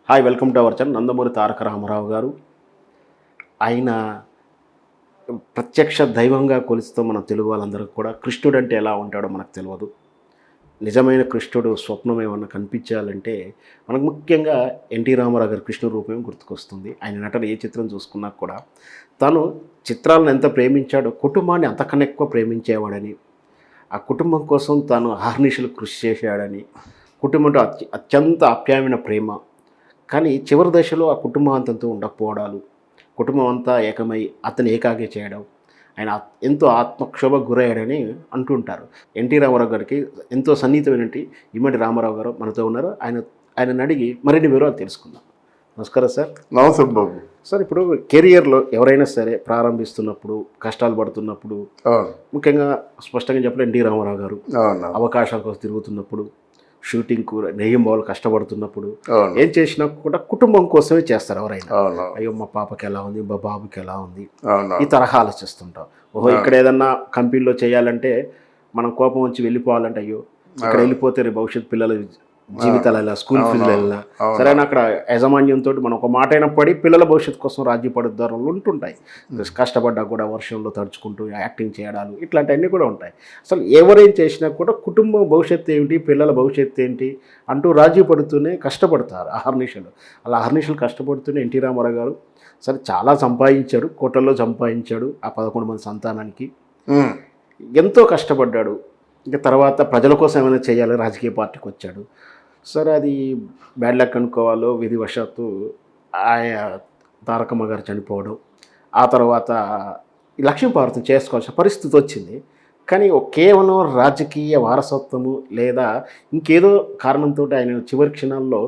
Hi, welcome to our channel. Nandamuri Taraka Rama Rao గారు. ఆయన ప్రత్యక్ష దైవంగా కొలుస్తూ మన తెలుగు వాళ్ళందరికీ కూడా కృష్ణుడు అంటే ఎలా ఉంటాడో మనకు తెలియదు. నిజమైన కృష్ణుడు స్వప్నం ఏమన్నా కనిపించాలంటే మనకు ముఖ్యంగా ఎన్టీ రామారావు గారి కృష్ణ రూపమే గుర్తుకొస్తుంది. ఆయన నటన ఏ చిత్రం చూసుకున్నా కూడా తను చిత్రాలను ఎంత ప్రేమించాడో కుటుంబాన్ని అంతకన్నా ఎక్కువ ప్రేమించేవాడని, ఆ కుటుంబం కోసం తాను అహర్నిశలు కృషి చేశాడని, కుటుంబంతో అత్యంత ఆప్యాయమైన ప్రేమ. కానీ చివరి దశలో ఆ కుటుంబం అంతంతో ఉండకపోవడాలు, కుటుంబం అంతా ఏకమై అతను ఏకాకి చేయడం, ఆయన ఎంతో ఆత్మక్షోభకు గురయ్యాడని అంటుంటారు. ఎన్టీ రామారావు గారికి ఎంతో సన్నిహితమైనటువంటి ఇమ్మడి రామారావు గారు మనతో ఉన్నారు. ఆయనను అడిగి మరిన్ని వివరాలు తెలుసుకుందాం. నమస్కారం సార్. నమస్తే బాబు. సార్, ఇప్పుడు కెరియర్లో ఎవరైనా సరే ప్రారంభిస్తున్నప్పుడు, కష్టాలు పడుతున్నప్పుడు, ముఖ్యంగా స్పష్టంగా చెప్పిన ఎన్టీ రామారావు గారు అవకాశాల కోసం తిరుగుతున్నప్పుడు, షూటింగ్కు నెయ్యం బావులు కష్టపడుతున్నప్పుడు ఏం చేసినా కూడా కుటుంబం కోసమే చేస్తారు ఎవరైనా. అయ్యో మా పాపకి ఎలా ఉంది, మా బాబుకి ఎలా ఉంది, ఈ తరహా ఆలోచిస్తుంటాం. ఓహో, ఇక్కడ ఏదన్నా కంపెనీలో చేయాలంటే మనం కోపం వచ్చి వెళ్ళిపోవాలంటే అయ్యో ఇక్కడ వెళ్ళిపోతే రేపు భవిష్యత్ పిల్లల జీవితాలు ఎలా, స్కూల్ ఫీజులు ఎలా, సరైన అక్కడ యాజమాన్యంతో మనం ఒక మాట అయినా పడి పిల్లల భవిష్యత్తు కోసం రాజీ పడుదారులు ఉంటుంటాయి. కష్టపడ్డా కూడా వర్షంలో తడుచుకుంటూ యాక్టింగ్ చేయడాలు ఇట్లాంటివన్నీ కూడా ఉంటాయి. అసలు ఎవరేం చేసినా కూడా కుటుంబం భవిష్యత్తు ఏమిటి, పిల్లల భవిష్యత్తు ఏంటి అంటూ రాజీ పడుతూనే కష్టపడతారు అహర్నిశలు. అలా అహర్నిశలు కష్టపడుతూనే ఎన్టీ రామారావు గారు సరే చాలా సంపాదించాడు, కోటల్లో సంపాదించాడు. ఆ 11 మంది సంతానానికి ఎంతో కష్టపడ్డాడు. ఇంకా తర్వాత ప్రజల కోసం ఏమైనా చేయాలి, రాజకీయ పార్టీకి వచ్చాడు. సరే, అది బ్యాడ్ లక్ అనుకోవాలో, విధివశాత్తు తారకమ్మ గారు చనిపోవడం, ఆ తర్వాత ఈ లక్ష్మీపార్వతం చేసుకోవాల్సిన పరిస్థితి వచ్చింది. కానీ కేవలం రాజకీయ వారసత్వము లేదా ఇంకేదో కారణంతో ఆయన చివరి క్షణాల్లో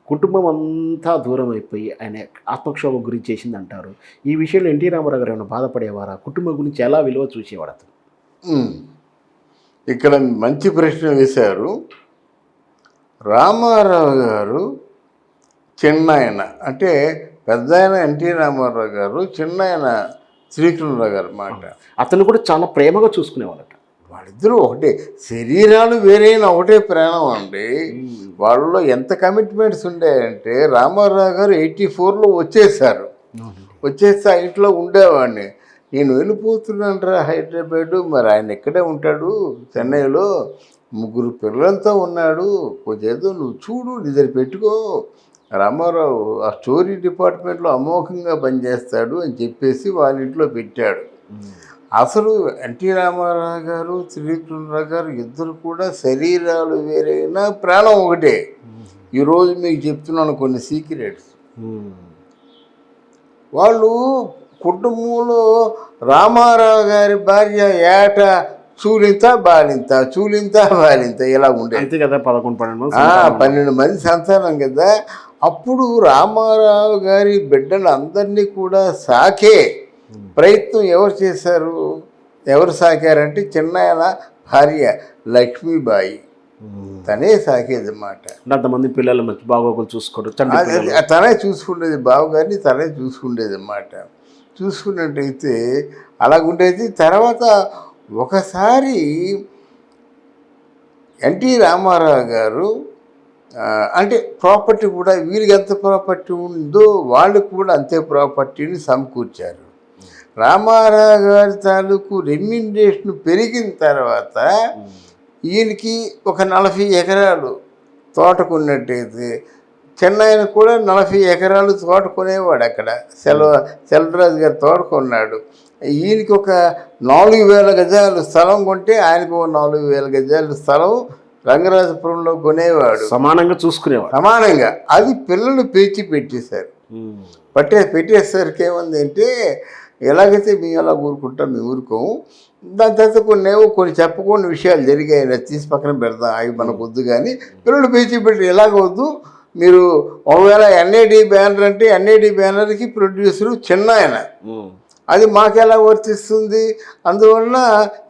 కుటుంబం అంతా దూరం అయిపోయి ఆయన ఆత్మక్షోభ గురి చేసింది అంటారు. ఈ విషయంలో ఎన్టీ రామారావు గారు ఏమైనా బాధపడేవారా? కుటుంబం గురించి ఎలా విలువ చూసేవాడు అతను? ఇక్కడ మంచి ప్రశ్న వేశారు. రామారావు గారు చిన్నాయన, అంటే పెద్ద ఆయన ఎన్టీ రామారావు గారు, చిన్నాయన శ్రీకృష్ణరావు గారు మాట. అతను కూడా చాలా ప్రేమగా చూసుకునేవాళ్ళట. వాళ్ళిద్దరూ ఒకటే, శరీరాలు వేరైన ఒకటే ప్రాణం అండి. వాళ్ళలో ఎంత కమిట్మెంట్స్ ఉండేయంటే రామారావు గారు 84లో వచ్చేసారు. వచ్చేస్తే ఆ ఇంట్లో ఉండేవాడిని. నేను వెళ్ళిపోతున్నాను హైదరాబాదు, మరి ఆయన ఎక్కడే ఉంటాడు చెన్నైలో, 3 పిల్లలతో ఉన్నాడు, కొంచెం నువ్వు చూడు, నిద్ర పెట్టుకో, రామారావు ఆ స్టోరీ డిపార్ట్మెంట్లో అమోఘంగా పనిచేస్తాడు అని చెప్పేసి వాళ్ళ ఇంట్లో పెట్టాడు. అసలు ఎన్టీ రామారావు గారు, త్రివిక్రమరావు గారు ఇద్దరు కూడా శరీరాలు వేరైనా ప్రాణం ఒకటే. ఈరోజు మీకు చెప్తున్నాను కొన్ని సీక్రెట్స్. వాళ్ళు కుటుంబంలో రామారావు గారి భార్య ఏట చూలింత బాలింత ఇలా ఉండేది. అంతే కదా, 11-12 మంది సంతానం కదా. అప్పుడు రామారావు గారి బిడ్డలందరినీ కూడా సాకే ప్రయత్నం ఎవరు చేశారు? ఎవరు సాకారంటే చిన్నాయన భార్య లక్ష్మీబాయి, తనే సాకేది అన్నమాట. అంతమంది పిల్లలు మంచి బాగోగులు చూసుకోవడం, తనే చూసుకునేది, బావగారిని తనే చూసుకునేది అన్నమాట. చూసుకున్నట్టయితే అలాగుండేది. తర్వాత ఒకసారి ఎన్టీ రామారావు గారు అంటే ప్రాపర్టీ కూడా వీరికి ఎంత ప్రాపర్టీ ఉందో వాళ్ళకు కూడా అంతే ప్రాపర్టీని సమకూర్చారు. రామారావు గారి తాలూకు రెమ్యునరేషన్ పెరిగిన తర్వాత ఈయనకి ఒక 40 ఎకరాలు తోట కొన్నట్టయితే చెన్నైన కూడా 40 ఎకరాలు తోట కొనేవాడు. అక్కడ సెల్వరాజు గారు తోట కొన్నాడు. ఈయనకి ఒక 4000 గజాలు స్థలం కొంటే ఆయనకు 4000 గజాలు స్థలం రంగరాజపురంలో కొనేవాడు. సమానంగా చూసుకునేవాడు. సమానంగా. అది పిల్లలు పేచి పెట్టేశారు. పెట్టేసరికి ఏమంది అంటే, ఎలాగైతే మేము ఎలా ఊరుకుంటాం, మేము ఊరుకోము. దాని తర్వాత కొన్ని చెప్పకుండా విషయాలు జరిగాయి, తీసి పక్కన పెడతాం, అవి మనకు వద్దు. కానీ పిల్లలు పేచి పెట్టి ఎలాగవద్దు, మీరు ఒకవేళ ఎన్ఏడి బ్యానర్ అంటే ఎన్ఏడి బ్యానర్కి ప్రొడ్యూసరు చిన్నాయన, అది మాకెలా వర్తిస్తుంది? అందువలన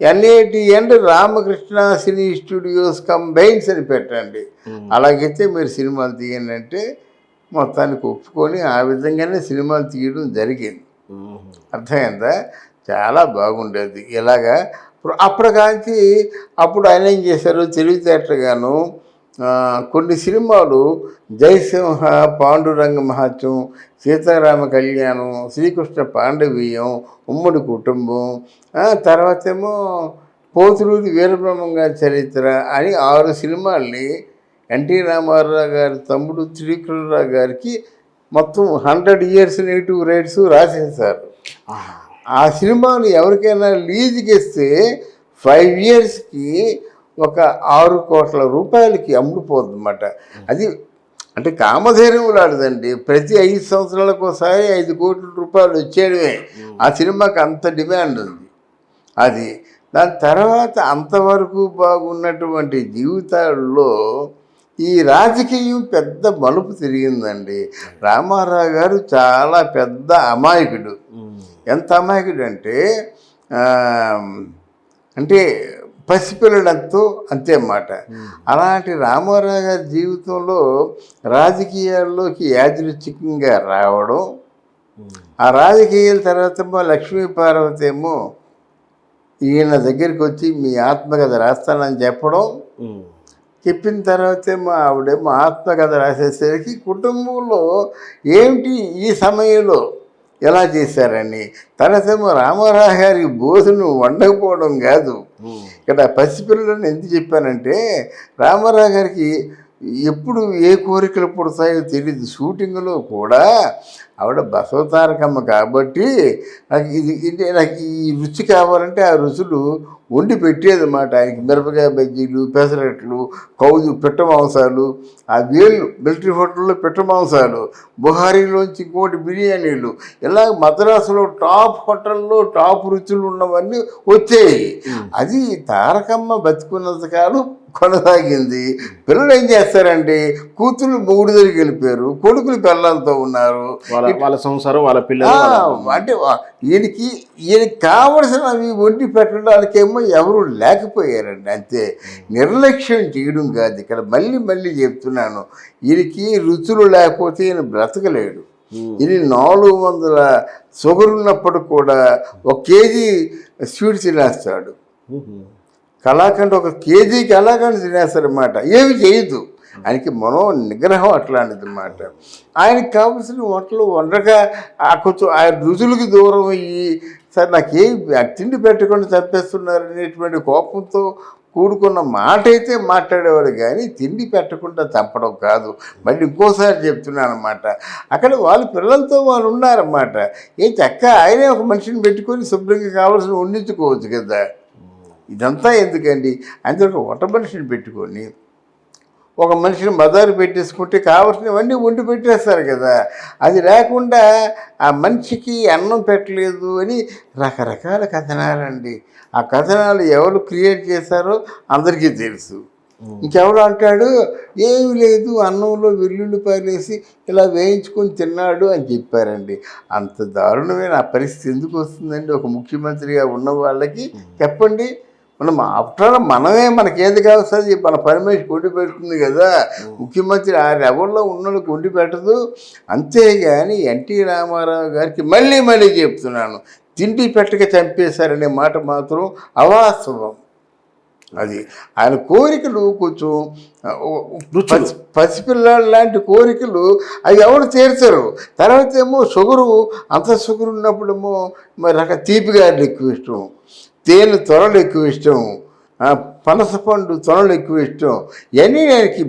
NAT and Ramakrishna cine studios combines అని పెట్టండి. అలాగైతే మీరు సినిమాలు తీయండి అంటే మొత్తానికి ఒప్పుకొని ఆ విధంగానే సినిమాలు తీయడం జరిగింది. అర్థమైందా? చాలా బాగుండేది. ఇలాగా అప్పటికాంచి అప్పుడు ఆయన ఏం చేశారు, తెలివితేటగాను కొన్ని సినిమాలు జయసింహ, పాండురంగ మహత్యం, సీతారామ కళ్యాణం, శ్రీకృష్ణ పాండవీయం, ఉమ్మడి కుటుంబం, తర్వాత ఏమో పోతులూరి వీరబ్రహ్మం గారి చరిత్ర అని 6 సినిమాల్ని ఎన్టీ రామారావు గారి తమ్ముడు త్రివిక్రమరావు గారికి మొత్తం 100 years నెగిటివ్ రైట్స్ రాసేశారు. ఆ సినిమాను ఎవరికైనా లీజుకి ఇస్తే 5 yearsకి ఒక 6 కోట్ల రూపాయలకి అమ్ముడుపోతుందన్నమాట. అది అంటే కామధేనువు లాంటిదండి. ప్రతి 5 సంవత్సరాలకు ఒకసారి 5 కోట్ల రూపాయలు వచ్చేయడమే. ఆ సినిమాకి అంత డిమాండ్ ఉంది. అది దాని తర్వాత అంతవరకు బాగున్నటువంటి జీవితాల్లో ఈ రాజకీయం పెద్ద మలుపు తిరిగిందండి. రామారావు గారు చాలా పెద్ద అమాయకుడు. ఎంత అమాయకుడు అంటే పసిపిల్లడంతో అంతే అన్నమాట. అలాంటి రామారావు గారి జీవితంలో రాజకీయాల్లోకి యాదృచ్ఛికంగా రావడం, ఆ రాజకీయాల తర్వాత లక్ష్మీ పార్వతి ఏమో ఈయన దగ్గరికి వచ్చి మీ ఆత్మకథ రాస్తానని చెప్పడం, చెప్పిన తర్వాత ఏమో ఆవిడేమో ఆత్మకథ రాసేసరికి కుటుంబంలో ఏమిటి ఈ సమయంలో ఎలా చేశారని, తర్వాత ఏమో రామారావు గారికి భోజనం వండకపోవడం కాదు. ఇక్కడ పసిపిల్లలను ఎందుకు చెప్పానంటే రామారావు గారికి ఎప్పుడు ఏ కోరికలు పుడతాయో తెలియదు. షూటింగ్లో కూడా ఆవిడ బసవతారకమ్మ కాబట్టి నాకు ఈ రుచి కావాలంటే ఆ రుచులు వండి పెట్టేదన్నమాట. ఆయనకి మిరపకాయ బజ్జీలు, పెసరట్లు, పిట్ట మాంసాలు, ఆ వేళ్ళు మిలిటరీ హోటల్లో పిట్ట మాంసాలు, బుహారీలోంచి ఇంకోటి బిర్యానీలు, ఇలా మద్రాసులో టాప్ హోటల్లో టాప్ రుచులు ఉన్నవన్నీ వచ్చాయి. అది తారకమ్మ బతుకున్నంత కాలం కొనసాగింది. పిల్లలు ఏం చేస్తారండి, కూతురు మొగుడు దగ్గరికి వెళ్ళిపోయారు, కొడుకులు పిల్లలతో ఉన్నారు, వాళ్ళ సంసారం వాళ్ళ పిల్లలు. అంటే ఈయనకి కావలసినవి వండి పెట్టడానికేమో ఎవరు లేకపోయారండి. అంతే. నిర్లక్ష్యం చేయడం కాదు. ఇక్కడ మళ్ళీ చెప్తున్నాను, ఈయనకి రుచులు లేకపోతే ఈయన బ్రతకలేడు. ఇది 400 షుగర్ ఉన్నప్పుడు కూడా 1 kg స్వీట్ తినేస్తాడు. కళాఖండ్ 1 kg కళాఖండ్ తినేస్తారన్నమాట. ఏమి చేయదు. ఆయనకి మనో నిగ్రహం అట్లాంటిది అన్నమాట. ఆయనకి కావాల్సిన వంటలు వండగా కొంచెం ఆయన రుచులకి దూరం అయ్యి, సార్ నాకేం తిండి పెట్టకుండా చంపేస్తున్నారు అనేటువంటి కోపంతో కూడుకున్న మాట అయితే మాట్లాడేవారు, కానీ తిండి పెట్టకుండా చంపడం కాదు. మళ్ళీ ఇంకోసారి చెప్తున్నాను అన్నమాట. అక్కడ వాళ్ళ పిల్లలతో వాళ్ళు ఉన్నారన్నమాట. చక్క ఆయనే ఒక మనిషిని పెట్టుకొని శుభ్రంగా కావాల్సిన వండించుకోవచ్చు కదా. ఇదంతా ఎందుకండి, అందులో ఒక వంట మనిషిని పెట్టుకొని ఒక మనిషిని బజారు పెట్టేసుకుంటే కావాల్సినవన్నీ వండి పెట్టేస్తారు కదా. అది లేకుండా ఆ మనిషికి అన్నం పెట్టలేదు అని రకరకాల కథనాలండి. ఆ కథనాలు ఎవరు క్రియేట్ చేశారో అందరికీ తెలుసు. ఇంకెవడు అంటాడు ఏమి లేదు, అన్నంలో వెల్లుల్లిపాయలు వేసి ఇలా వేయించుకొని తిన్నాడు అని చెప్పారండి. అంత దారుణమైన ఆ పరిస్థితి ఎందుకు వస్తుందండి ఒక ముఖ్యమంత్రిగా ఉన్న వాళ్ళకి? చెప్పండి. ఆఫ్టర్ మనమే మనకేది కావస్తుంది, మన పరమేశ్వరి కొండి పెడుతుంది కదా. ముఖ్యమంత్రి ఆ లెవెల్లో ఉన్నోళ్ళకి కొండి పెట్టదు. అంతేగాని ఎన్టీ రామారావు గారికి మళ్ళీ చెప్తున్నాను, తిండి పెట్టక చంపేశారనే మాట మాత్రం అవాస్తవం. అది ఆయన కోరికలు కొంచెం పసిపిల్లలు లాంటి కోరికలు అవి ఎవరు తీర్చరు. తర్వాత ఏమో షుగరు, అంత షుగర్ ఉన్నప్పుడేమో మరి తీపిగారులు ఎక్కువ ఇష్టం, తేనె త్వరలు ఎక్కువ ఇష్టం, పనసపండు త్వరలు ఎక్కువ ఇష్టం. ఇవన్నీ ఆయనకి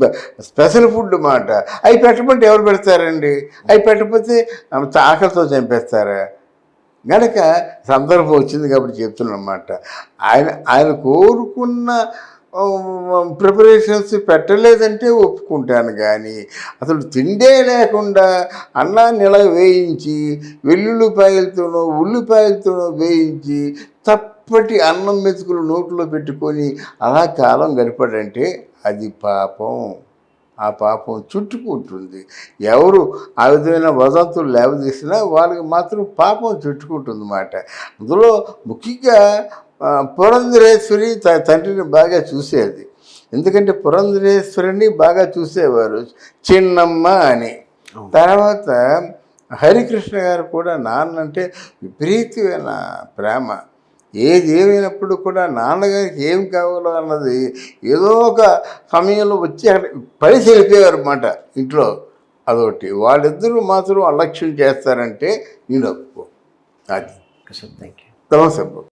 స్పెషల్ ఫుడ్ మాట. అవి పెట్టమంటే ఎవరు పెడతారండి? అవి పెట్టకపోతే ఆకలితో చంపేస్తారా? గనక సందర్భం వచ్చింది కాబట్టి చెప్తున్నమాట. ఆయన కోరుకున్న ప్రిపరేషన్స్ పెట్టలేదంటే ఒప్పుకుంటాను, కానీ అసలు తిండే లేకుండా అన్నాన్ని ఇలా వేయించి వెల్లుల్లిపాయలతోనో ఉల్లిపాయలతోనో వేయించి తప్పటి అన్నం మెతుకులు నోట్లో పెట్టుకొని అలా కాలం గడిపాడంటే అది పాపం. ఆ పాపం చుట్టుకుంటుంది. ఎవరు ఆ విధమైన వదంతులు లేవదీసినా వాళ్ళకి మాత్రం పాపం చుట్టుకుంటుంది అన్నమాట. అందులో ముఖ్యంగా పురంధరేశ్వరి తండ్రిని బాగా చూసేది. ఎందుకంటే పురంధరేశ్వరిని బాగా చూసేవారు, చిన్నమ్మ అని. తర్వాత హరికృష్ణ గారు కూడా నాన్నంటే విపరీతమైన ప్రేమ. ఏది ఏమైనప్పుడు కూడా నాన్నగారికి ఏం కావాలో అన్నది ఏదో ఒక సమయంలో వచ్చి అక్కడ పడిసి వెళ్ళిపోయారు అన్నమాట ఇంట్లో. అదొకటి. వాళ్ళిద్దరూ మాత్రం అలక్ష్యం చేస్తారంటే నేను ఒప్పుకో. అది సార్ థ్యాంక్ యూ. నమస్తే.